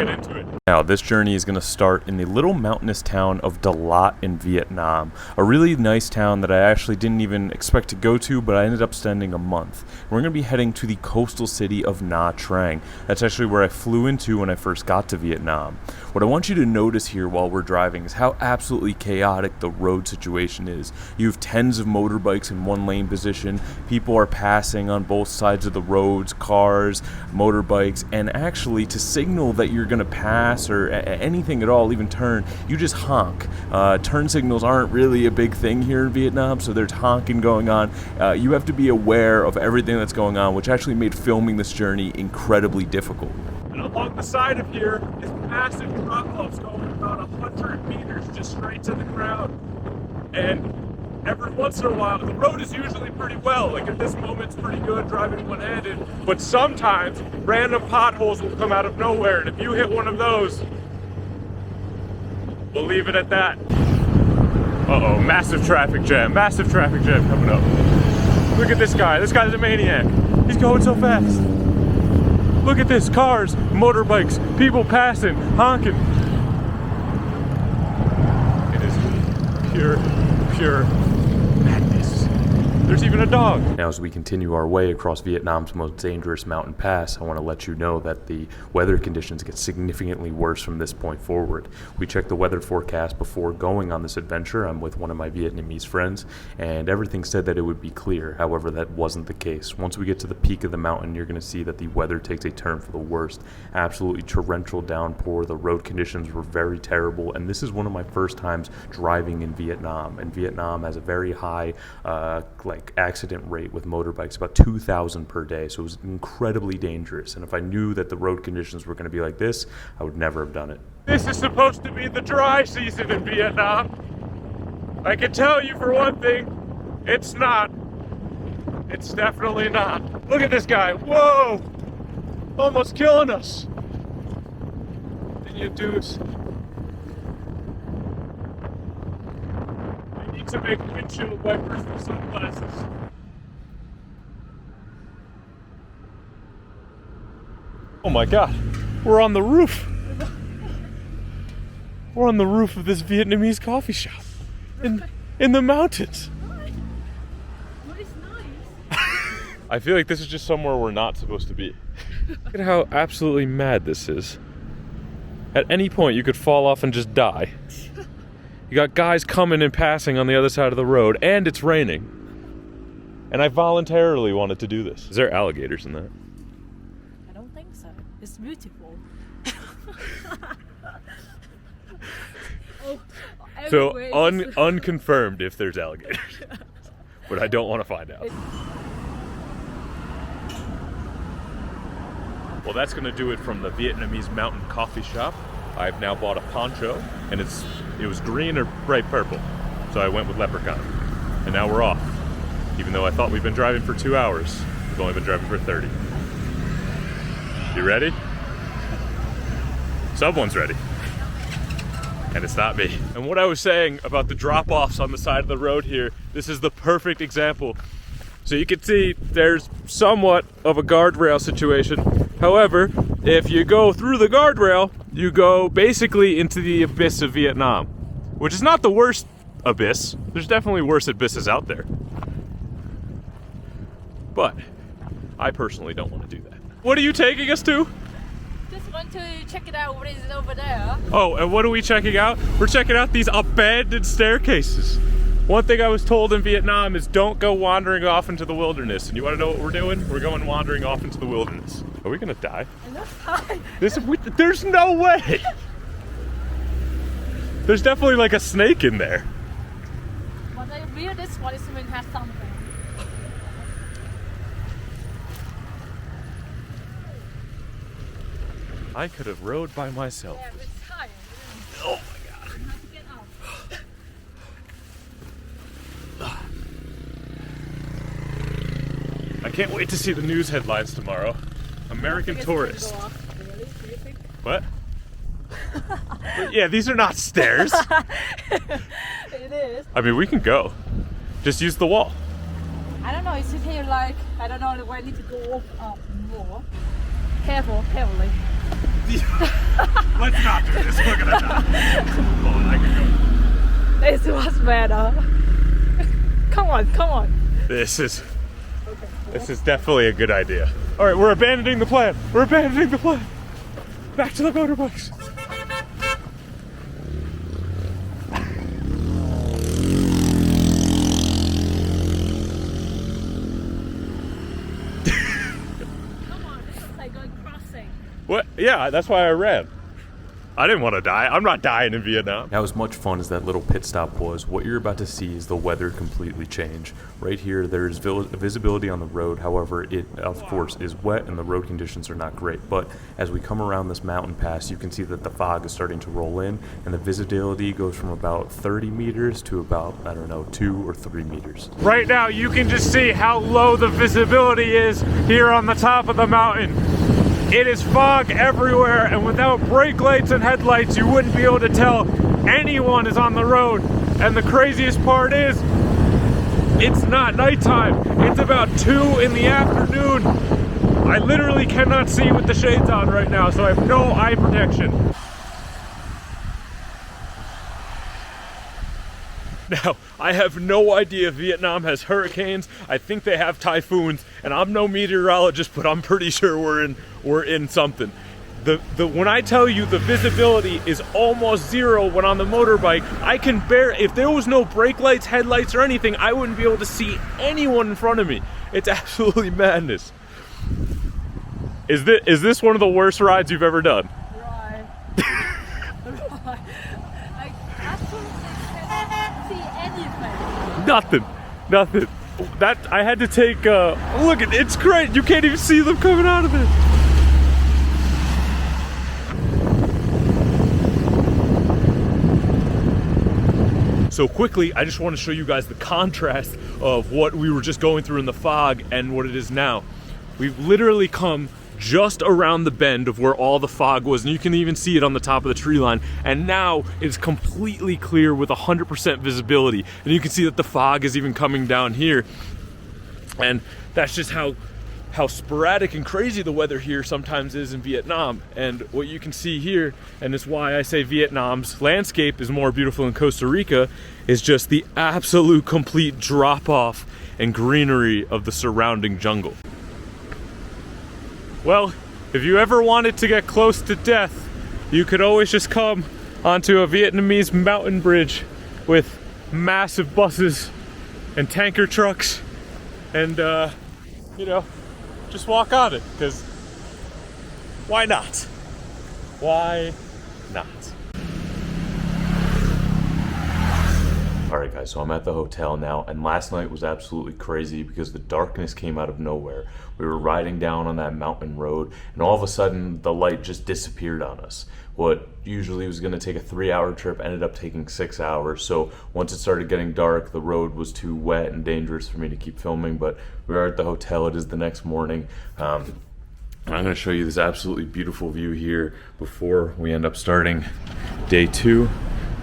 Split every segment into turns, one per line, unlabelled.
get into it.
Now, this journey is going to start in the little mountainous town of Dalat in Vietnam. A really nice town that I actually didn't even expect to go to, but I ended up spending a month. We're going to be heading to the coastal city of Nha Trang. That's actually where I flew into when I first got to Vietnam. What I want you to notice here while we're driving is how absolutely chaotic the road situation is. You have tens of motorbikes in one lane position. People are passing on both sides of the roads, cars, motorbikes, and actually to signal that you're going to pass or anything at all, even turn, you just honk. Turn signals aren't really a big thing here in Vietnam, so there's honking going on. You have to be aware of everything that's going on, which actually made filming this journey incredibly difficult.
And along the side of here is massive drop-offs going about 100 meters just straight to the ground. And every once in a while, the road is usually pretty well. Like at this moment, it's pretty good driving one-handed. But sometimes random potholes will come out of nowhere, and if you hit one of those, we'll leave it at that. Uh-oh, massive traffic jam coming up. Look at this guy. This guy's a maniac. He's going so fast. Look at this, cars, motorbikes, people passing, honking. It is pure madness. There's even a dog.
Now, as we continue our way across Vietnam's most dangerous mountain pass, I want to let you know that the weather conditions get significantly worse from this point forward. We checked the weather forecast before going on this adventure. I'm with one of my Vietnamese friends, and everything said that it would be clear. However, that wasn't the case. Once we get to the peak of the mountain, you're going to see that the weather takes a turn for the worst. Absolutely torrential downpour. The road conditions were very terrible, and this is one of my first times driving in Vietnam. And Vietnam has a very high accident rate with motorbikes, about 2,000 per day, so it was incredibly dangerous. And if I knew that the road conditions were going to be like this, I would never have done it.
This is supposed to be the dry season in Vietnam. I can tell you for one thing, it's not. It's definitely not. Look at this guy. Whoa! Almost killing us. And you dudes, you need to make windshield wipers for sunglasses. Oh my God, we're on the roof. We're on the roof of this Vietnamese coffee shop in the mountains.
What is nice?
I feel like this is just somewhere we're not supposed to be. Look at how absolutely mad this is. At any point you could fall off and just die. You got guys coming and passing on the other side of the road, and it's raining. And I voluntarily wanted to do this. Is there alligators in that?
I don't think so. It's beautiful.
So unconfirmed if there's alligators, but I don't want to find out. Well, that's going to do it from the Vietnamese mountain coffee shop. I've now bought a poncho, and it was green or bright purple, so I went with leprechaun. And now we're off. Even though I thought we've been driving for 2 hours, we've only been driving for 30. You ready? Someone's ready. And it's not me. And what I was saying about the drop-offs on the side of the road here, this is the perfect example. So you can see there's somewhat of a guardrail situation. However, if you go through the guardrail, you go basically into the abyss of Vietnam, which is not the worst abyss. There's definitely worse abysses out there. But I personally don't want to do that. What are you taking us to?
Just want to check it out. What is over there?
Oh, and what are we checking out? We're checking out these abandoned staircases. One thing I was told in Vietnam is don't go wandering off into the wilderness. And you want to know what we're doing? We're going wandering off into the wilderness. Are we gonna die? There's no way. There's definitely like a snake in there.
But I read this one is going to have something.
I could have rode by myself.
Yeah, it's tired.
Oh my God.
You have to get up.
I can't wait to see the news headlines tomorrow. American tourist.
Really? Do you think?
What? But yeah, these are not stairs.
It is.
I mean, we can go. Just use the wall.
I don't know. Is it here like, I don't know where I need to go up more. Careful, carefully.
Let's not do this. We're gonna die. Hold on, I can go.
This was better. Come on.
This is definitely a good idea. All right, we're abandoning the plan. Back to the motorbikes.
Come on, this is like a crossing.
What? Yeah, that's why I ran. I didn't want to die. I'm not dying in Vietnam.
Now, as much fun as that little pit stop was, what you're about to see is the weather completely change. Right here, there's visibility on the road. However, it, of course, is wet and the road conditions are not great. But as we come around this mountain pass, you can see that the fog is starting to roll in, and the visibility goes from about 30 meters to about, I don't know, 2 or 3 meters.
Right now, you can just see how low the visibility is here on the top of the mountain. It is fog everywhere, and without brake lights and headlights, you wouldn't be able to tell anyone is on the road. And the craziest part is, it's not nighttime. It's about 2 in the afternoon. I literally cannot see with the shades on right now, so I have no eye protection. Now, I have no idea if Vietnam has hurricanes. I think they have typhoons, and I'm no meteorologist, but I'm pretty sure we're in something. When I tell you the visibility is almost zero when on the motorbike, I can if there was no brake lights, headlights, or anything, I wouldn't be able to see anyone in front of me. It's absolutely madness. Is this one of the worst rides you've ever done?
Right. Right. I absolutely can't see anything.
Nothing. That I had to take. Look, it's great. You can't even see them coming out of it. So quickly, I just want to show you guys the contrast of what we were just going through in the fog and what it is now. We've literally come just around the bend of where all the fog was, and you can even see it on the top of the tree line, and now it's completely clear with 100% visibility, and you can see that the fog is even coming down here. And that's just how sporadic and crazy the weather here sometimes is in Vietnam. And what you can see here, and it's why I say Vietnam's landscape is more beautiful than Costa Rica, is just the absolute complete drop off and greenery of the surrounding jungle. Well, if you ever wanted to get close to death, you could always just come onto a Vietnamese mountain bridge with massive buses and tanker trucks and, you know, just walk on it, because why not? Why not?
Alright guys, so I'm at the hotel now, and last night was absolutely crazy because the darkness came out of nowhere. We were riding down on that mountain road, and all of a sudden the light just disappeared on us. What usually was going to take a 3-hour trip ended up taking 6 hours. So once it started getting dark, the road was too wet and dangerous for me to keep filming, but we are at the hotel. It is the next morning. And I'm going to show you this absolutely beautiful view here before we end up starting day 2.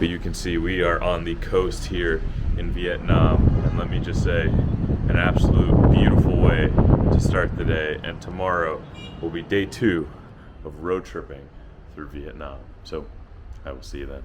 But you can see we are on the coast here in Vietnam, and let me just say, an absolute beautiful way to start the day. And tomorrow will be day 2 of road tripping through Vietnam. So I will see you then.